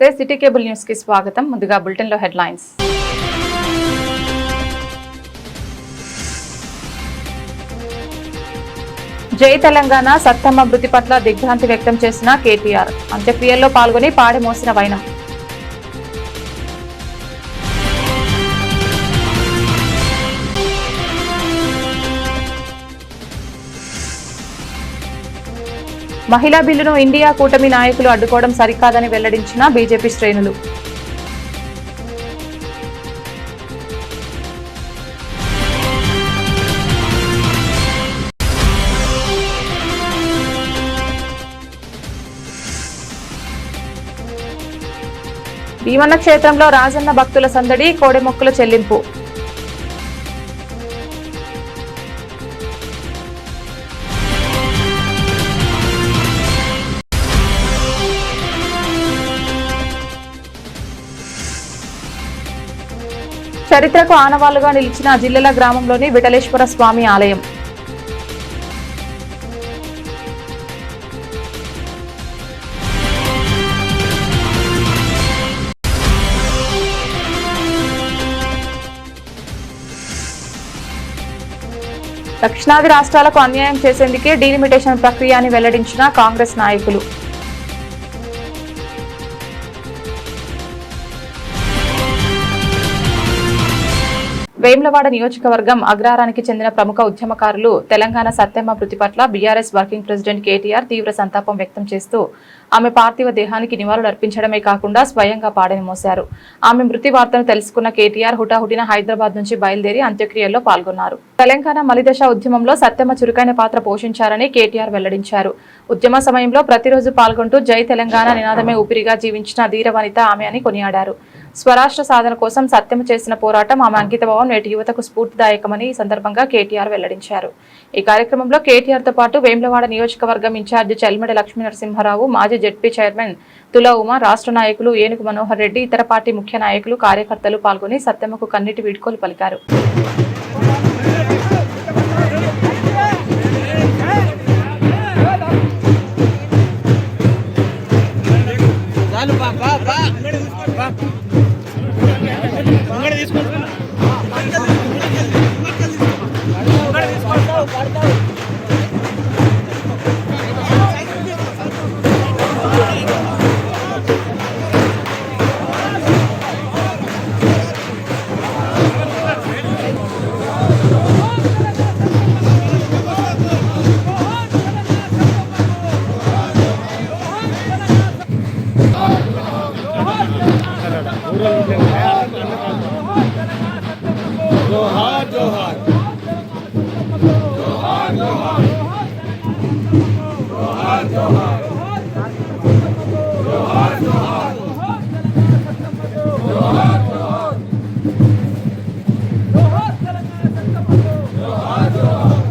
నమస్తే city cable news కి స్వాగతం. ముందుగా బులెటిన్ లో హెడ్లైన్స్. జై తెలంగాణ సత్తమ్మ మృతి పట్ల దిగ్భ్రాంతి వ్యక్తం చేసిన కేటీఆర్. అంత్యక్రియల్లో పాల్గొని పాడి మోసిన వైనం. మహిళా బిల్లును ఇండియా కూటమి నాయకులు అడ్డుకోవడం సరికాదని వెల్లడించిన బీజేపీ శ్రేణులు. భీమన్న క్షేత్రంలో రాజన్న భక్తుల సందడి, కోడెమొక్కుల చెల్లింపు. చరిత్రకు ఆనవాళ్లుగా నిలిచిన జిల్లెల గ్రామంలోని విఠలేశ్వర స్వామి ఆలయం. దక్షిణాది రాష్ట్రాలకు అన్యాయం చేసేందుకే డీలిమిటేషన్ ప్రక్రియ అని వెల్లడించిన కాంగ్రెస్ నాయకులు. వేములవాడ నియోజకవర్గం అగ్రహారానికి చెందిన ప్రముఖ ఉద్యమకారులు తెలంగాణ సత్తెమ్మ మృతి పట్ల బీఆర్ఎస్ వర్కింగ్ ప్రెసిడెంట్ కేటీఆర్ తీవ్ర సంతాపం వ్యక్తం చేస్తూ ఆమె పార్థివ దేహానికి నివాళులు అర్పించడమే కాకుండా స్వయంగా పాడని మోశారు. ఆమె మృతి వార్తను తెలుసుకున్న కేటీఆర్ హుటాహుటిన హైదరాబాద్ నుంచి బయలుదేరి అంత్యక్రియల్లో పాల్గొన్నారు. తెలంగాణ మలిదశ ఉద్యమంలో సత్తెమ్మ చురుకైన పాత్ర పోషించారని కేటీఆర్ వెల్లడించారు. ఉద్యమ సమయంలో ప్రతిరోజు పాల్గొంటూ జై తెలంగాణ నినాదమే ఊపిరిగా జీవించిన ధీర వనిత ఆమె అని కొనియాడారు. స్వరాష్ట్ర సాధన కోసం సత్యమ చేసిన పోరాటం ఆమె అంకితభావం నేటి యువతకు స్ఫూర్తిదాయకమని ఈ సందర్భంగా కేటీఆర్ వెల్లడించారు. ఈ కార్యక్రమంలో కేటీఆర్ తో పాటు వేములవాడ నియోజకవర్గం ఇన్ఛార్జి చల్మడి లక్ష్మీ నరసింహారావు, మాజీ జెడ్పీ చైర్మన్ తులా ఉమా, రాష్ట్ర నాయకులు ఏనుగు మనోహర్ రెడ్డి, ఇతర పార్టీ ముఖ్య నాయకులు, కార్యకర్తలు పాల్గొని సత్యమ్మకు కన్నీటి వీడ్కోలు పలికారు. जोहार जोहार जोहार जोहार जोहार जोहार जोहार जोहार जोहार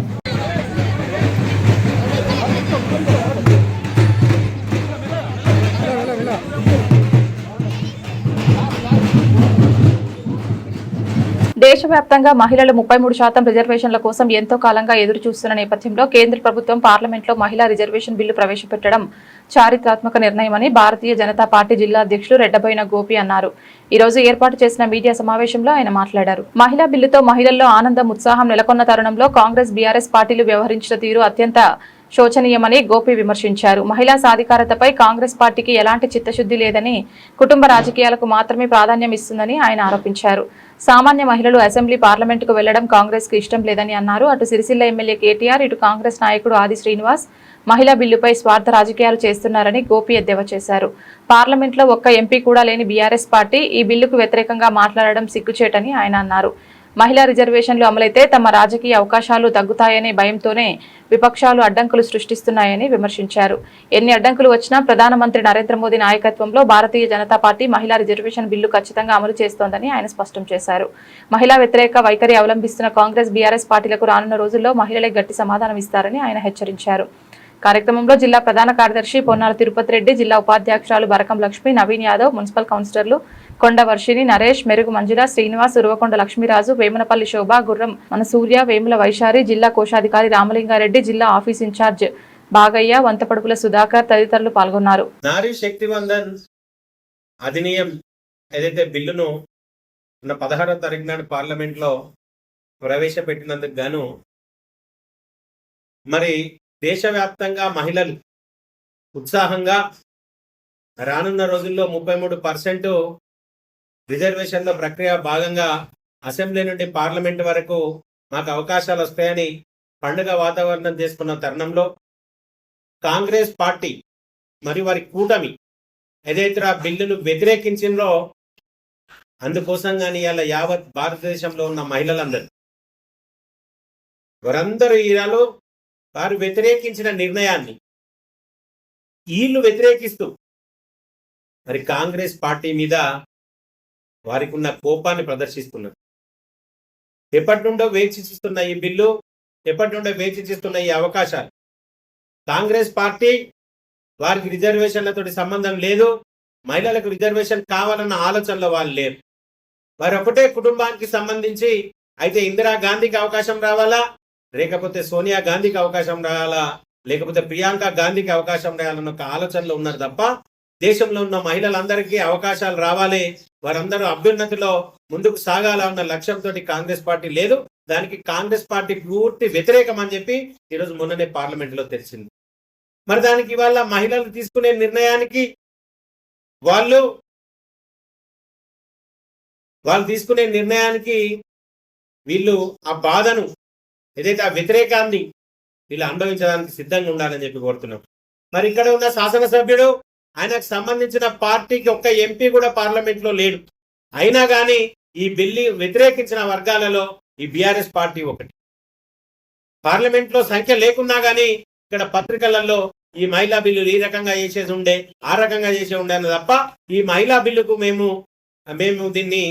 దేశవ్యాప్తంగా మహిళలు 33% రిజర్వేషన్ల కోసం ఎంతో కాలంగా ఎదురు చూస్తున్న నేపథ్యంలో కేంద్ర ప్రభుత్వం పార్లమెంట్లో మహిళా రిజర్వేషన్ బిల్లు ప్రవేశపెట్టడం చారిత్రాత్మక నిర్ణయమని భారతీయ జనతా పార్టీ జిల్లా అధ్యక్షులు రెడ్డబోయిన గోపి అన్నారు. ఈ రోజు ఏర్పాటు చేసిన మీడియా సమావేశంలో ఆయన మాట్లాడారు. మహిళా బిల్లుతో మహిళల్లో ఆనందం, ఉత్సాహం నెలకొన్న తరుణంలో కాంగ్రెస్, బీఆర్ఎస్ పార్టీలు వ్యవహరించిన తీరు అత్యంత శోచనీయమని గోపి విమర్శించారు. మహిళా సాధికారతపై కాంగ్రెస్ పార్టీకి ఎలాంటి చిత్తశుద్ధి లేదని, కుటుంబ రాజకీయాలకు మాత్రమే ప్రాధాన్యం ఇస్తుందని ఆయన ఆరోపించారు. సామాన్య మహిళలు అసెంబ్లీ, పార్లమెంటుకు వెళ్లడం కాంగ్రెస్ కు ఇష్టం లేదని అన్నారు. అటు సిరిసిల్ల ఎమ్మెల్యే కేటీఆర్, ఇటు కాంగ్రెస్ నాయకుడు ఆది శ్రీనివాస్ మహిళా బిల్లుపై స్వార్థ రాజకీయాలు చేస్తున్నారని గోపి ఎద్దేవా చేశారు. పార్లమెంట్లో ఒక్క ఎంపీ కూడా లేని బీఆర్ఎస్ పార్టీ ఈ బిల్లుకు వ్యతిరేకంగా మాట్లాడడం సిగ్గుచేటని ఆయన అన్నారు. మహిళా రిజర్వేషన్లు అమలైతే తమ రాజకీయ అవకాశాలు తగ్గుతాయనే భయంతోనే విపక్షాలు అడ్డంకులు సృష్టిస్తున్నాయని విమర్శించారు. ఎన్ని అడ్డంకులు వచ్చినా ప్రధానమంత్రి నరేంద్ర మోదీ నాయకత్వంలో భారతీయ జనతా పార్టీ మహిళా రిజర్వేషన్ బిల్లు ఖచ్చితంగా అమలు చేస్తోందని ఆయన స్పష్టం చేశారు. మహిళా వ్యతిరేక వైఖరి అవలంబిస్తున్న కాంగ్రెస్, బీఆర్ఎస్ పార్టీలకు రానున్న రోజుల్లో మహిళలే గట్టి సమాధానం ఇస్తారని ఆయన హెచ్చరించారు. కార్యక్రమంలో జిల్లా ప్రధాన కార్యదర్శి పొన్నాల తిరుపతి రెడ్డి, జిల్లా ఉపాధ్యక్షురాలు బరకం లక్ష్మి, నవీన్ యాదవ్, మున్సిపల్ కౌన్సిలర్లు కొండ వర్షిని, నరేష్, మెరుగు మంజుల, శ్రీనివాస్, ఉరవకొండ లక్ష్మీరాజు, వేమనపల్లి శోభ, గుర్రం మనసూర్య, వేముల వైశారి, జిల్లా కోశాధికారి రామలింగారెడ్డి, జిల్లా ఆఫీస్ ఇన్ఛార్జ్ బాగయ్య, వంతపడుపుల సుధాకర్ తదితరులు పాల్గొన్నారు. నారీ శక్తి వందన్ అధినియం ఏదైతే బిల్లును 16వ తారీఖు నాడు పార్లమెంట్లో ప్రవేశపెట్టినందుకు గాను మరి దేశవ్యాప్తంగా మహిళలు ఉత్సాహంగా రానున్న రోజుల్లో 33% రిజర్వేషన్ల ప్రక్రియ భాగంగా అసెంబ్లీ నుండి పార్లమెంట్ వరకు మాకు అవకాశాలు వస్తాయని పండుగ వాతావరణం చేసుకున్న తరుణంలో కాంగ్రెస్ పార్టీ మరియు వారి కూటమి ఏదైతే ఆ బిల్లును వ్యతిరేకించిందో అందుకోసం కానీ ఇలా యావత్ భారతదేశంలో ఉన్న మహిళలందరూ వారందరూ ఈరాలో వారు వ్యతిరేకించిన నిర్ణయాన్ని వీళ్ళు వ్యతిరేకిస్తూ మరి కాంగ్రెస్ పార్టీ మీద వారికి ఉన్న కోపాన్ని ప్రదర్శిస్తున్నారు. ఎప్పటి నుండో వేచి చూస్తున్న ఈ బిల్లు, ఎప్పటి నుండో వేచి చూస్తున్న ఈ అవకాశాలు, కాంగ్రెస్ పార్టీ వారికి రిజర్వేషన్లతో సంబంధం లేదు, మహిళలకు రిజర్వేషన్ కావాలన్న ఆలోచనలో వాళ్ళు లేరు. వారు ఒకటే కుటుంబానికి సంబంధించి అయితే ఇందిరాగాంధీకి అవకాశం రావాలా, లేకపోతే సోనియా గాంధీకి అవకాశం రావాలా, లేకపోతే ప్రియాంక గాంధీకి అవకాశం రావాలన్న ఒక ఆలోచనలో ఉన్నారు తప్ప దేశంలో ఉన్న మహిళలందరికీ అవకాశాలు రావాలి, వారందరూ అభ్యున్నతిలో ముందుకు సాగాలన్న లక్ష్యంతో కాంగ్రెస్ పార్టీ లేదు. దానికి కాంగ్రెస్ పార్టీ పూర్తి వ్యతిరేకం అని చెప్పి ఈరోజు మొన్ననే పార్లమెంట్లో తెలిసింది. మరి దానికి ఇవాళ మహిళలు తీసుకునే నిర్ణయానికి వాళ్ళు తీసుకునే నిర్ణయానికి వీళ్ళు ఆ బాధను ఏదైతే ఆ వ్యతిరేకాన్ని వీళ్ళు అనుభవించడానికి సిద్ధంగా ఉండాలని చెప్పి కోరుతున్నాం. మరి ఇక్కడ ఉన్న శాసనసభ్యుడు ఆయనకు సంబంధించిన పార్టీకి ఒక్క ఎంపీ కూడా పార్లమెంట్లో లేడు. అయినా కానీ ఈ బిల్లు వ్యతిరేకించిన వర్గాలలో ఈ బీఆర్ఎస్ పార్టీ ఒకటి. పార్లమెంట్లో సంఖ్య లేకున్నా కానీ ఇక్కడ పత్రికలలో ఈ మహిళా బిల్లులు ఈ రకంగా చేసేసి ఉండే, ఆ రకంగా చేసే ఉండే అని తప్ప ఈ మహిళా బిల్లుకు మేము దీన్ని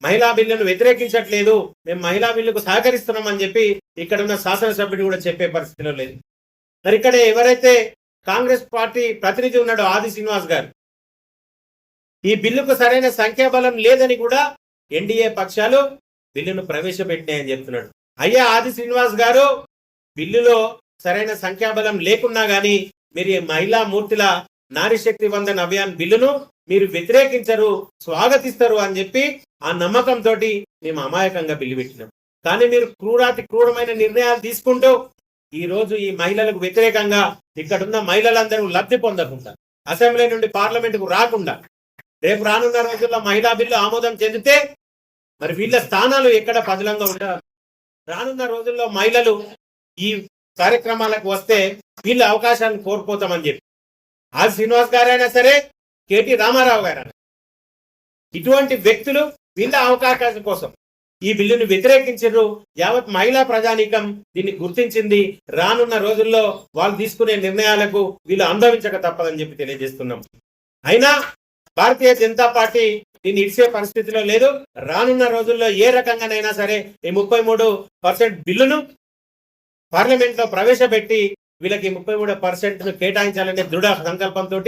మహిళా బిల్లును వ్యతిరేకించట్లేదు, మేము మహిళా బిల్లుకు సహకరిస్తున్నాం అని చెప్పి ఇక్కడ ఉన్న శాసనసభ్యుడు కూడా చెప్పే పరిస్థితిలో లేదు. మరి ఇక్కడ ఎవరైతే కాంగ్రెస్ పార్టీ ప్రతినిధి ఉన్నాడో ఆది శ్రీనివాస్ గారు ఈ బిల్లుకు సరైన సంఖ్యాబలం లేదని కూడా ఎన్డీఏ పక్షాలు బిల్లును ప్రవేశపెట్టినాయని చెప్తున్నాడు. అయ్యా ఆది శ్రీనివాస్ గారు, బిల్లులో సరైన సంఖ్యాబలం లేకున్నా కానీ మీరు మహిళా మూర్తిల నారీశక్తి వందన్ అభియాన్ బిల్లును మీరు వ్యతిరేకించరు, స్వాగతిస్తారు అని చెప్పి ఆ నమ్మకంతో మేము అమాయకంగా బిల్లు పెట్టినాం. కానీ మీరు క్రూరమైన నిర్ణయాలు తీసుకుంటూ ఈ రోజు ఈ మహిళలకు వ్యతిరేకంగా ఇక్కడున్న మహిళలందరూ లబ్ధి పొందకుండా, అసెంబ్లీ నుండి పార్లమెంటుకు రాకుండా, రేపు రానున్న రోజుల్లో మహిళా బిల్లు ఆమోదం చెందితే మరి వీళ్ళ స్థానాలు ఎక్కడ పదిలంగా ఉంటారు. రానున్న రోజుల్లో మహిళలు ఈ కార్యక్రమాలకు వస్తే వీళ్ళ అవకాశాలను కోల్పోతామని చెప్పి ఆది శ్రీనివాస్ గారైనా సరే, కేటీ రామారావు గారైనా ఇటువంటి వ్యక్తులు వీళ్ళ అవకాశం కోసం ఈ బిల్లును వ్యతిరేకించారు. యావత్ మహిళా ప్రజానీకం దీన్ని గుర్తించింది. రానున్న రోజుల్లో వాళ్ళు తీసుకునే నిర్ణయాలకు వీళ్ళు అనుభవించక తప్పదని చెప్పి తెలియజేస్తున్నాం. అయినా భారతీయ జనతా పార్టీ దీన్ని ఇచ్చే పరిస్థితిలో లేదు. రానున్న రోజుల్లో ఏ రకంగానైనా సరే ఈ 33% బిల్లును పార్లమెంట్ లో ప్రవేశపెట్టి వీళ్ళకి 33% కేటాయించాలనే దృఢ సంకల్పంతో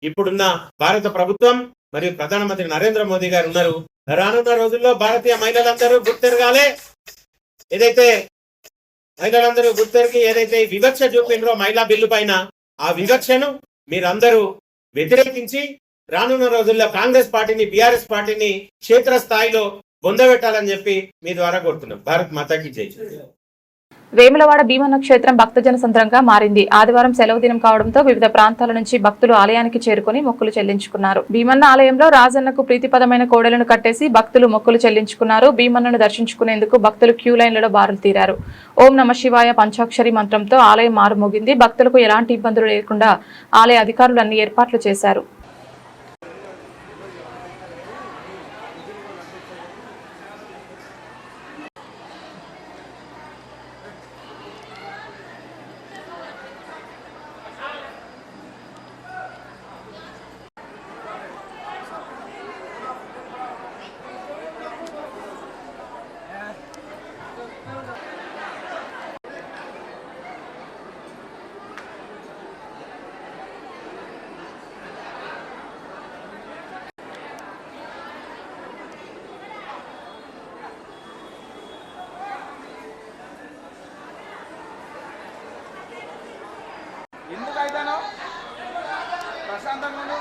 ఇప్పుడున్న భారత ప్రభుత్వం మరియు ప్రధానమంత్రి నరేంద్ర మోదీ గారు ఉన్నారు. రానున్న రోజుల్లో భారతీయ మహిళలందరూ గుర్తెరగాలి. ఏదైతే మహిళలందరూ గుర్తెరిగి ఏదైతే వివక్ష చూపినరో మహిళా బిల్లు పైన, ఆ వివక్షను మీరందరూ వ్యతిరేకించి రానున్న రోజుల్లో కాంగ్రెస్ పార్టీని, బీఆర్ఎస్ పార్టీని క్షేత్రస్థాయిలో పొందబెట్టాలని చెప్పి మీ ద్వారా కోరుతున్నాం. భారత్ మాతాకి జై. వేములవాడ భీమన్న క్షేత్రం భక్తజన సంద్రంగా మారింది. ఆదివారం సెలవు దినం కావడంతో వివిధ ప్రాంతాల నుంచి భక్తులు ఆలయానికి చేరుకుని మొక్కులు చెల్లించుకున్నారు. భీమన్న ఆలయంలో రాజన్నకు ప్రీతిపదమైన కోడలను కట్టేసి భక్తులు మొక్కులు చెల్లించుకున్నారు. భీమన్నను దర్శించుకునేందుకు భక్తులు క్యూ లైన్లలో బారులు తీరారు. ఓం నమ శివాయ పంచాక్షరి మంత్రంతో ఆలయం మారుమోగింది. భక్తులకు ఎలాంటి ఇబ్బందులు లేకుండా ఆలయ అధికారులు అన్ని ఏర్పాట్లు చేశారు. ఎందుకైతేనో ప్రశాంతంగా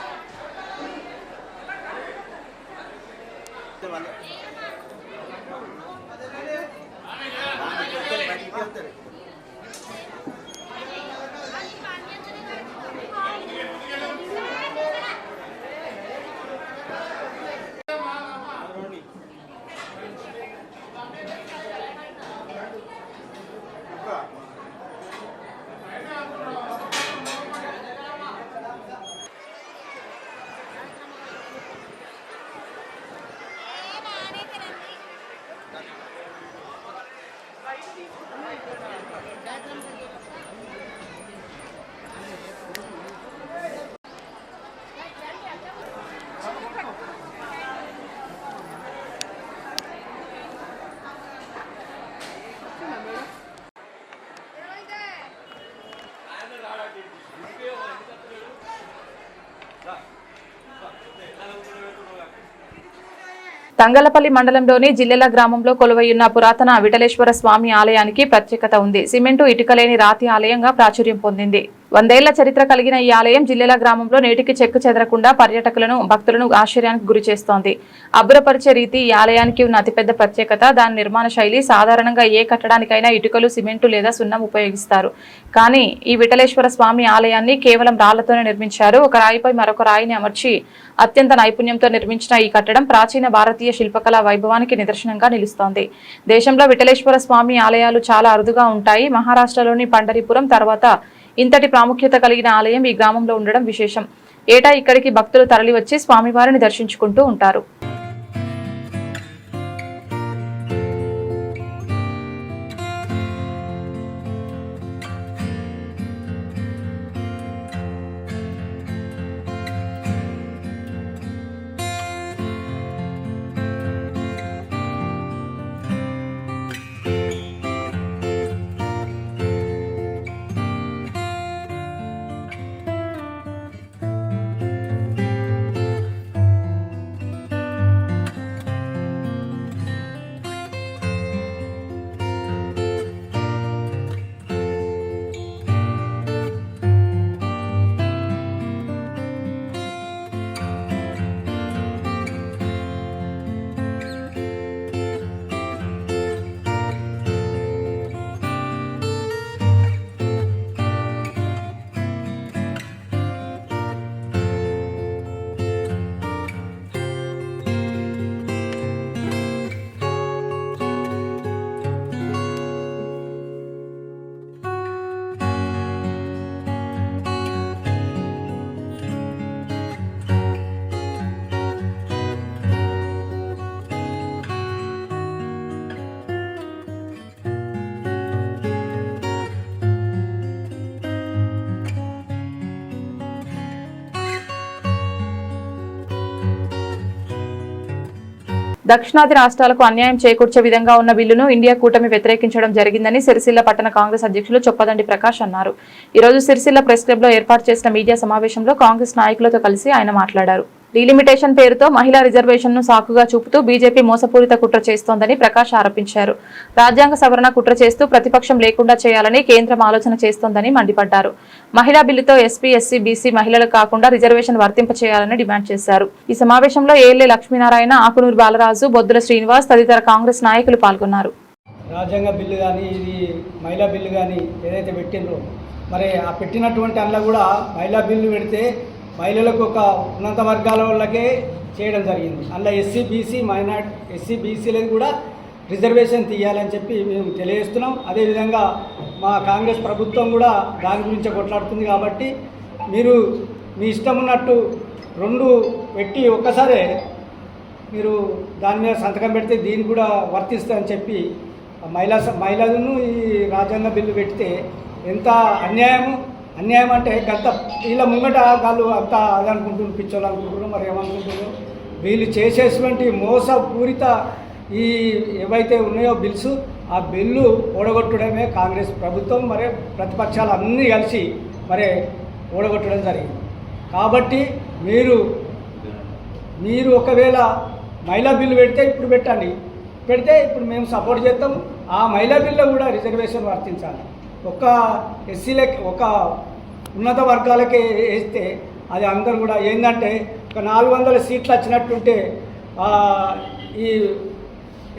తంగలపల్లి మండలంలోని జిల్లెల గ్రామంలో కొలువైయున్న పురాతన విఠలేశ్వర స్వామి ఆలయానికి ప్రత్యేకత ఉంది. సిమెంటు ఇటుకలేని రాతి ఆలయంగా ప్రాచుర్యం పొందింది. 100 ఏళ్ల చరిత్ర కలిగిన ఈ ఆలయం జిల్లెల గ్రామంలో నేటికి చెక్కు చెదరకుండా పర్యాటకులను భక్తులను ఆశ్చర్యానికి గురి చేస్తోంది. అబ్బురపరిచే రీతి ఈ ఆలయానికి ఉన్న అతిపెద్ద ప్రత్యేకత దాని నిర్మాణ శైలి. సాధారణంగా ఏ కట్టడానికైనా ఇటుకలు, సిమెంటు లేదా సున్నం ఉపయోగిస్తారు. కానీ ఈ విఠలేశ్వర స్వామి ఆలయాన్ని కేవలం రాళ్లతోనే నిర్మించారు. ఒక రాయిపై మరొక రాయిని అమర్చి అత్యంత నైపుణ్యంతో నిర్మించిన ఈ కట్టడం ప్రాచీన భారతీయ శిల్పకళా వైభవానికి నిదర్శనంగా నిలుస్తోంది. దేశంలో విఠలేశ్వర స్వామి ఆలయాలు చాలా అరుదుగా ఉంటాయి. మహారాష్ట్రలోని పండరిపురం తర్వాత ఇంతటి ప్రాముఖ్యత కలిగిన ఆలయం ఈ గ్రామంలో ఉండడం విశేషం. ఏటా ఇక్కడికి భక్తులు తరలివచ్చి స్వామివారిని దర్శించుకుంటూ ఉంటారు. దక్షిణాది రాష్ట్రాలకు అన్యాయం చేకూర్చే విధంగా ఉన్న బిల్లును ఇండియా కూటమి వ్యతిరేకించడం జరిగిందని సిరిసిల్ల పట్టణ కాంగ్రెస్ అధ్యక్షులు చొప్పదండి ప్రకాష్ అన్నారు. ఈ రోజు సిరిసిల్ల ప్రెస్ క్లబ్ లో ఏర్పాటు చేసిన మీడియా సమావేశంలో కాంగ్రెస్ నాయకులతో కలిసి ఆయన మాట్లాడారు. డీలిమిటేషన్ పేరుతో మహిళా రిజర్వేషన్ ను సాకుగా చూపుతూ బీజేపీ మోసపూరిత కుట్ర చేస్తోందని ప్రకాష్ ఆరోపించారు. రాజ్యాంగ సవరణ కుట్ర చేస్తూ ప్రతిపక్షం లేకుండా చేయాలని కేంద్రం ఆలోచన చేస్తోందని మండిపడ్డారు. మహిళా బిల్లుతో ఎస్పీ, ఎస్సీ, బీసీ మహిళలకు కాకుండా రిజర్వేషన్ వర్తింప చేయాలని డిమాండ్ చేశారు. ఈ సమావేశంలో ఏఎల్ఏ లక్ష్మీనారాయణ, ఆకునూరు బాలరాజు, బొద్దుల శ్రీనివాస్ తదితర కాంగ్రెస్ నాయకులు పాల్గొన్నారు. రాజ్యాంగ బిల్లు కానీ ఇది మహిళా బిల్లు కానీ ఏదైతే పెట్టిందో మరి ఆ పెట్టినటువంటి అందులో కూడా మహిళా బిల్లు పెడితే మహిళలకు ఒక ఉన్నత వర్గాల వాళ్ళకే చేయడం జరిగింది. అందులో ఎస్సీ, బీసీ, మైనార్టీ, ఎస్సీ, బీసీలకు కూడా రిజర్వేషన్ తీయాలని చెప్పి మేము తెలియజేస్తున్నాం. అదేవిధంగా మా కాంగ్రెస్ ప్రభుత్వం కూడా దాని గురించి కొట్లాడుతుంది. కాబట్టి మీరు మీ ఇష్టం ఉన్నట్టు రెండు పెట్టి ఒక్కసారే మీరు దాని మీద సంతకం పెడితే దీన్ని కూడా వర్తిస్తుందని చెప్పి మహిళలను ఈ రాజ్యాంగ బిల్లు పెడితే ఎంత అన్యాయం అంటే గత వీళ్ళ ముంగట వాళ్ళు అంత అది అనుకుంటున్నారు, పిచ్చోళ్ళు అనుకుంటున్నారు, మరి ఏమనుకుంటున్నారు. వీళ్ళు చేసేటువంటి మోసపూరిత ఈ ఏవైతే ఉన్నాయో బిల్స్, ఆ బిల్లు ఓడగొట్టడమే కాంగ్రెస్ ప్రభుత్వం మరి ప్రతిపక్షాలు అన్నీ కలిసి మరి ఓడగొట్టడం జరిగింది. కాబట్టి మీరు ఒకవేళ మహిళా బిల్లు పెడితే ఇప్పుడు పెడితే ఇప్పుడు మేము సపోర్ట్ చేస్తాం. ఆ మహిళా బిల్లు కూడా రిజర్వేషన్ వర్తించాలి. ఒక ఎస్సీలకి, ఒక ఉన్నత వర్గాలకే వేస్తే అది అందరూ కూడా ఏంటంటే ఒక 400 సీట్లు వచ్చినట్టుంటే ఈ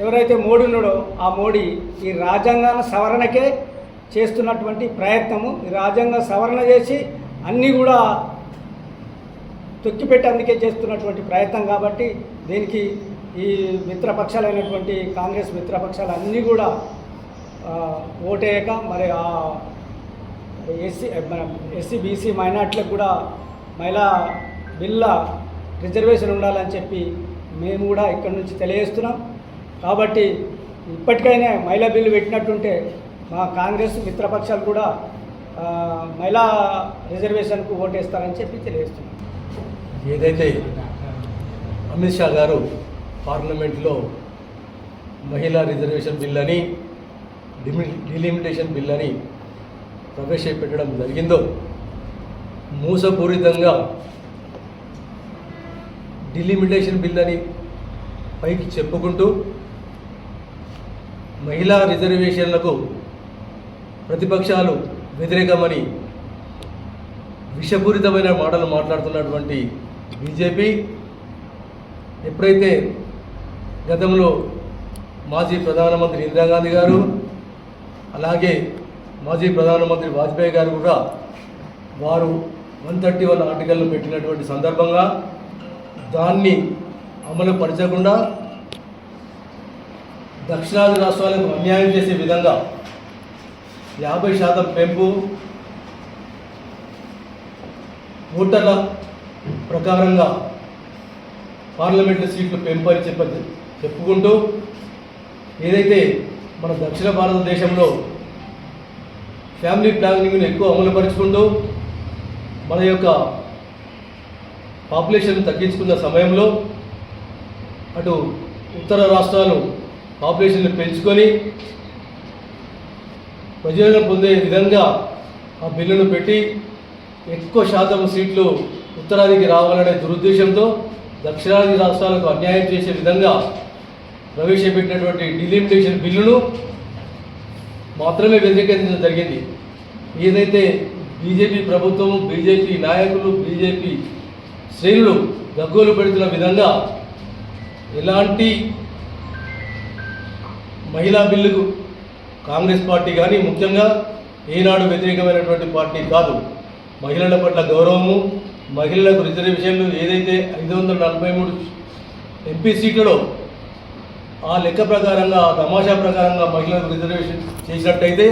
ఎవరైతే మోడీ ఉన్నాడో ఆ మోడీ ఈ రాజ్యాంగ సవరణకే చేస్తున్నటువంటి ప్రయత్నము, ఈ రాజ్యాంగ సవరణ చేసి అన్నీ కూడా తొక్కిపెట్టేందుకే చేస్తున్నటువంటి ప్రయత్నం. కాబట్టి దీనికి ఈ మిత్రపక్షాలైనటువంటి కాంగ్రెస్ మిత్రపక్షాలు అన్నీ కూడా ఓటేయక మరి ఆ ఎస్సీ బీసీ మైనార్టీలకు కూడా మహిళా బిల్ల రిజర్వేషన్ ఉండాలని చెప్పి మేము కూడా ఇక్కడి నుంచి తెలియజేస్తున్నాం. కాబట్టి ఇప్పటికైనా మహిళా బిల్లు పెట్టినట్టుంటే మా కాంగ్రెస్ మిత్రపక్షాలు కూడా మహిళా రిజర్వేషన్కు ఓటేస్తారని చెప్పి తెలియజేస్తున్నాం. ఏదైతే అమిత్ షా గారు పార్లమెంట్లో మహిళా రిజర్వేషన్ బిల్ అని డిలిమిటేషన్ బిల్ అని ప్రవేశపెట్టడం జరిగిందో, మోసపూరితంగా డిలిమిటేషన్ బిల్ అని పైకి చెప్పుకుంటూ మహిళా రిజర్వేషన్లకు ప్రతిపక్షాలు వ్యతిరేకమని విషపూరితమైన మాటలు మాట్లాడుతున్నటువంటి బీజేపీ ఎప్పుడైతే గతంలో మాజీ ప్రధానమంత్రి ఇందిరాగాంధీ గారు అలాగే మాజీ ప్రధానమంత్రి వాజ్పేయి గారు కూడా వారు 131 ఆర్టికల్ను పెట్టినటువంటి సందర్భంగా దాన్ని అమలు పరచకుండా దక్షిణాది రాష్ట్రాలకు అన్యాయం చేసే విధంగా 50% పెంపు, ఓటర్ల ప్రకారంగా పార్లమెంటు సీట్లు పెంపు అని చెప్పుకుంటూ ఏదైతే మన దక్షిణ భారతదేశంలో ఫ్యామిలీ ప్లానింగ్ను ఎక్కువ అమలుపరుచుకుంటూ మన యొక్క పాపులేషన్ తగ్గించుకున్న సమయంలో అటు ఉత్తర రాష్ట్రాలు పాపులేషన్ పెంచుకొని ప్రయోజనం పొందే విధంగా ఆ బిల్లును పెట్టి ఎక్కువ శాతం సీట్లు ఉత్తరాదికి రావాలనే దురుద్దేశంతో దక్షిణాది రాష్ట్రాలకు అన్యాయం చేసే విధంగా ప్రవేశపెట్టినటువంటి డిలిమిటేషన్ బిల్లును మాత్రమే వ్యతిరేకించడం జరిగింది. ఏదైతే బీజేపీ ప్రభుత్వం, బీజేపీ నాయకులు, బీజేపీ శ్రేణులు గగ్గోలు పెడుతున్న విధంగా ఎలాంటి మహిళా బిల్లుకు కాంగ్రెస్ పార్టీ కానీ ముఖ్యంగా ఏనాడు వ్యతిరేకమైనటువంటి పార్టీ కాదు. మహిళల పట్ల గౌరవము, మహిళలకు రిజర్వేషన్లు ఏదైతే 543 ఎంపీ సీట్లలో ఆ లెక్క ప్రకారంగా, ఆ తమాషా ప్రకారంగా మహిళలకు రిజర్వేషన్ చేసినట్టయితే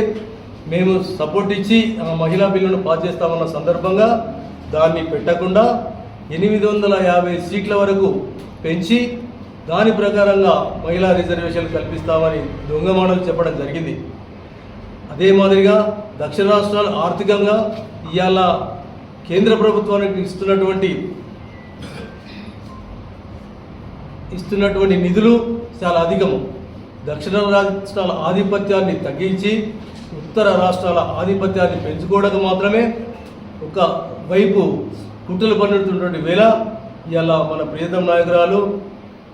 మేము సపోర్ట్ ఇచ్చి ఆ మహిళా బిల్లును పాస్ చేస్తామన్న సందర్భంగా దాన్ని పెట్టకుండా 850 సీట్ల వరకు పెంచి దాని ప్రకారంగా మహిళా రిజర్వేషన్లు కల్పిస్తామని దొంగ మాటలు చెప్పడం జరిగింది. అదే మాదిరిగా దక్షిణ రాష్ట్రాలు ఆర్థికంగా ఇవాళ కేంద్ర ప్రభుత్వానికి ఇస్తున్నటువంటి నిధులు చాలా అధికము. దక్షిణ రాష్ట్రాల ఆధిపత్యాన్ని తగ్గించి ఉత్తర రాష్ట్రాల ఆధిపత్యాన్ని పెంచుకోవడానికి మాత్రమే ఒక వైపు కుట్రలు పన్నుతున్నటువంటి వేళ ఇవాళ మన ప్రియతమ నాయకురాలు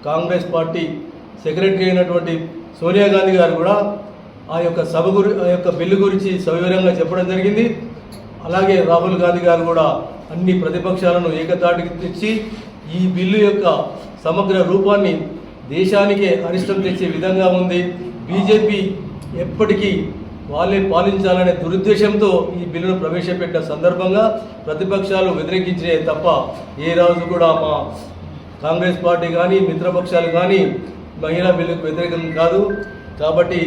కాంగ్రెస్ పార్టీ సెక్రటరీ అయినటువంటి సోనియా గాంధీ గారు కూడా ఆ యొక్క బిల్లు గురించి సవివరంగా చెప్పడం జరిగింది. అలాగే రాహుల్ గాంధీ గారు కూడా అన్ని ప్రతిపక్షాలను ఏకతాటికి తెచ్చి ఈ బిల్లు యొక్క సమగ్ర రూపాన్ని దేశానికే అరిష్టం తెచ్చే విధంగా ఉంది. బీజేపీ ఎప్పటికీ వాళ్ళే పాలించాలనే దురుద్దేశంతో ఈ బిల్లును ప్రవేశపెట్టిన సందర్భంగా ప్రతిపక్షాలు వ్యతిరేకించే తప్ప ఏ రోజు కూడా మా కాంగ్రెస్ పార్టీ కానీ మిత్రపక్షాలు కానీ మహిళా బిల్లుకు వ్యతిరేకం కాదు. కాబట్టి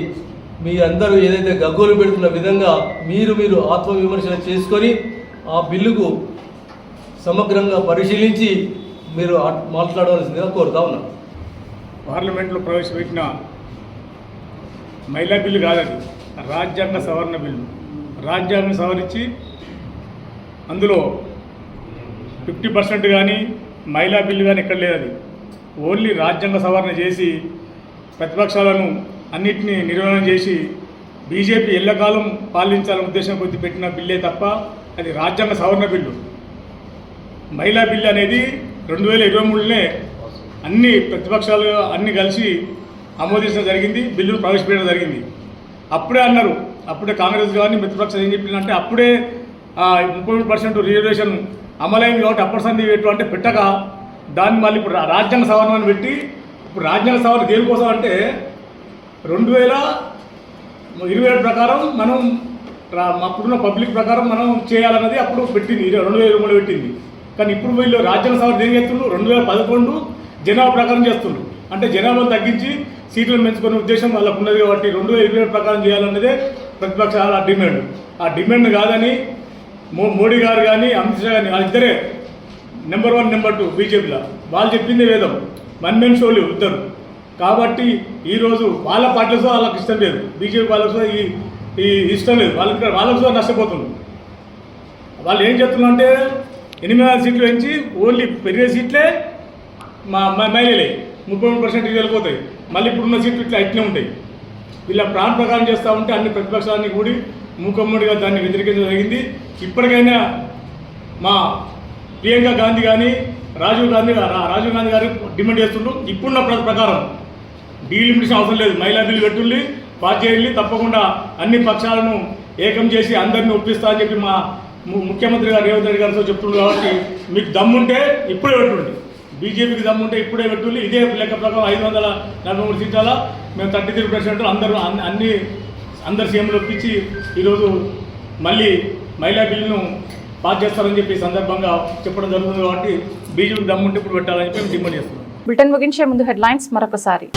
మీ అందరూ ఏదైతే గగ్గోలు పెడుతున్న విధంగా మీరు ఆత్మవిమర్శన చేసుకొని ఆ బిల్లుకు సమగ్రంగా పరిశీలించి మీరు మాట్లాడవలసిందిగా కోరుతా ఉన్నాం. పార్లమెంట్లో ప్రవేశపెట్టిన మహిళా బిల్లు కాదది, రాజ్యాంగ సవరణ బిల్లు. రాజ్యాంగం సవరించి అందులో 50% కానీ మహిళా బిల్లు కానీ ఎక్కడ లేదు. అది ఓన్లీ రాజ్యాంగ సవరణ చేసి ప్రతిపక్షాలను అన్నిటినీ నిర్వహణ చేసి బీజేపీ ఎల్లకాలం పాలించాలనే ఉద్దేశం కొద్ది పెట్టిన బిల్లే తప్ప అది రాజ్యాంగ సవరణ బిల్లు. మహిళా బిల్లు అనేది 2023లోనే అన్ని ప్రతిపక్షాలు అన్ని కలిసి ఆమోదించడం జరిగింది, బిల్లును ప్రవేశపెట్టడం జరిగింది. అప్పుడే అన్నారు, అప్పుడే కాంగ్రెస్ కానీ మిత్రపక్షాలు ఏం చెప్పిందంటే అప్పుడే 33% రిజర్వేషన్ అమలైంది కాబట్టి అప్పటి సంధి పెట్టు అంటే పెట్టగా దాన్ని మళ్ళీ ఇప్పుడు రాజ్యాంగ సవరణను పెట్టి ఇప్పుడు రాజ్యాంగ సవరణ దేనికోసం అంటే 2027 ప్రకారం మనం అప్పుడున్న పబ్లిక్ ప్రకారం మనం చేయాలన్నది అప్పుడు పెట్టింది, 2023 పెట్టింది. కానీ ఇప్పుడు వీళ్ళు రాజ్యాంగ సవరణ దేనికి చేస్తుండ్రు, 2011 జనాభా ప్రకారం చేస్తుండ్రు. అంటే జనాభాను తగ్గించి సీట్లను పెంచుకునే ఉద్దేశం వాళ్ళకు ఉన్నది కాబట్టి 2027 ప్రకారం చేయాలన్నదే ప్రతిపక్షాల డిమాండ్. ఆ డిమాండ్ కాదని మోడీ గారు కానీ అమిత్ షా కానీ ఇద్దరే నెంబర్ 1 నెంబర్ 2 బీజేపీలో వాళ్ళు చెప్పిందే వేదం, వన్ మెన్ షోలు ఇద్దరు. కాబట్టి ఈరోజు వాళ్ళ పార్టీలతో వాళ్ళకి ఇష్టం లేదు, బీజేపీ వాళ్ళతో ఈ ఇష్టం లేదు, వాళ్ళతో నష్టపోతున్నారు. వాళ్ళు ఏం చెప్తున్నారు అంటే 8 సీట్లు పెంచి ఓన్లీ పెరిగే సీట్లే మహిళలే 33% వెళ్ళిపోతాయి, మళ్ళీ ఇప్పుడున్న సీట్లు ఇట్లనే ఉంటాయి. వీళ్ళ ప్లాన్ ప్రకారం చేస్తూ ఉంటే అన్ని ప్రతిపక్షాలని కూడి మూకమ్మడిగా దాన్ని వ్యతిరేకించడం జరిగింది. ఇప్పటికైనా మా ప్రియాంక గాంధీ కానీ రాజీవ్ గాంధీ గారు డిమాండ్ చేస్తుండ్రు, ఇప్పుడున్న ప్రకారం డీలిమిటేషన్ అవసరం లేదు, మహిళా బిల్లు పెట్టుండి పాస్ చేయాలి, తప్పకుండా అన్ని పక్షాలను ఏకం చేసి అందరినీ ఒప్పిస్తా అని చెప్పి మా ముఖ్యమంత్రి గారు రేవంత్ రెడ్డి గారితో చెప్తున్నారు. కాబట్టి మీకు దమ్ముంటే ఇప్పుడే పెట్టుండి, బీజేపీకి దమ్ముంటే ఇప్పుడే పెట్టుండి. ఇదే లెక్క ప్రకారం 543 సీట్ల మేము 33% అందరు సీఎంలు ఒప్పించి ఈరోజు మళ్ళీ మహిళా బిల్లును పాస్ చేస్తారని చెప్పి సందర్భంగా చెప్పడం జరుగుతుంది. కాబట్టి బీజేపీకి దమ్ముంటే ఇప్పుడు పెట్టాలని చెప్పి మేము డిమాండ్ చేస్తున్నాం. బులెటిన్ ముగించే ముందు హెడ్లైన్స్ మరొకసారి.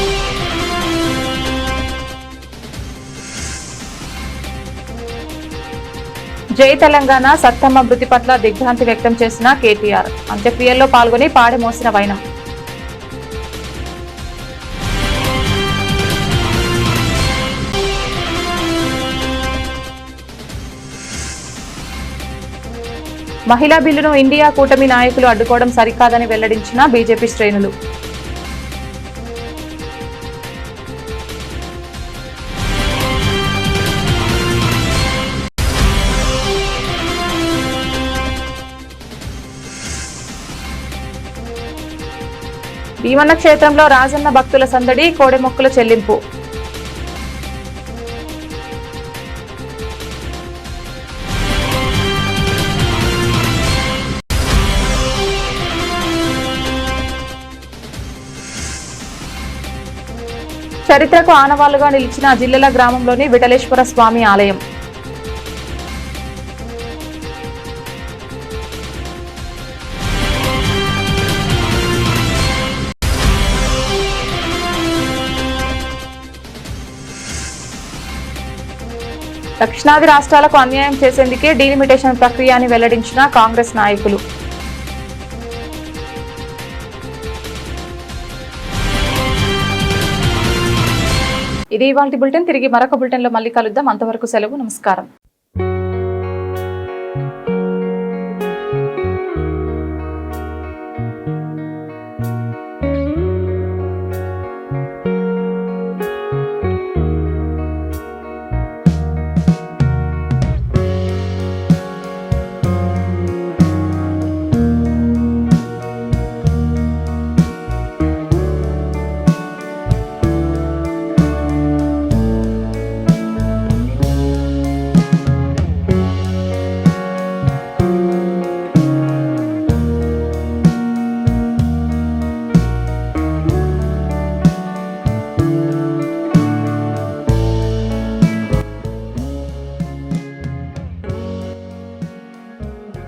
జై తెలంగాణ సత్తమ్మ మృతి పట్ల దిగ్భ్రాంతి వ్యక్తం చేసిన కేటీఆర్, అంత్యక్రియల్లో పాల్గొని పాడె మోసిన వైనం. మహిళా బిల్లును ఇండియా కూటమి నాయకులు అడ్డుకోవడం సరికాదని వెల్లడించిన బీజేపీ శ్రేణులు. భీమన్న క్షేత్రంలో రాజన్న భక్తుల సందడి, కోడెమొక్కుల చెల్లింపు. చరిత్రకు ఆనవాళ్లుగా నిలిచిన జిల్లెల గ్రామంలోని విఠలేశ్వర స్వామి ఆలయం. దక్షిణాది రాష్ట్రాలకు అన్యాయం చేసేందుకే డీలిమిటేషన్ ప్రక్రియ అని వెల్లడించిన కాంగ్రెస్ నాయకులు. ఇది ఇవాల్టి బులెటిన్. తిరిగి మరొక బులెటిన్లో మళ్ళీ కలుద్దాం. అంతవరకు సెలవు, నమస్కారం.